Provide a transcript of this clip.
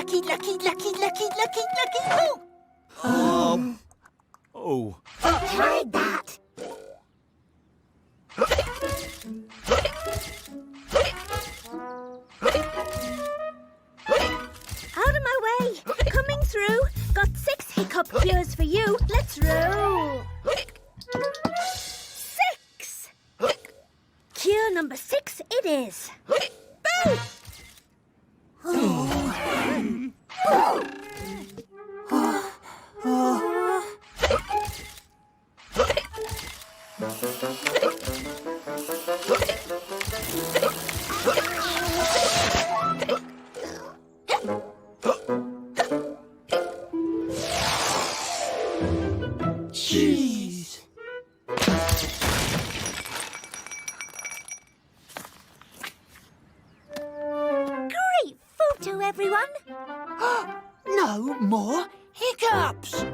lucky, lucky, lucky, lucky, lucky, lucky. Oh! Oh. Tried that. Out of my way. Coming through. Got 6 hiccup cures for you. Let's roll. 6. Cure number 6 it is. Boo! Jeez. Great photo, everyone. No more hiccups.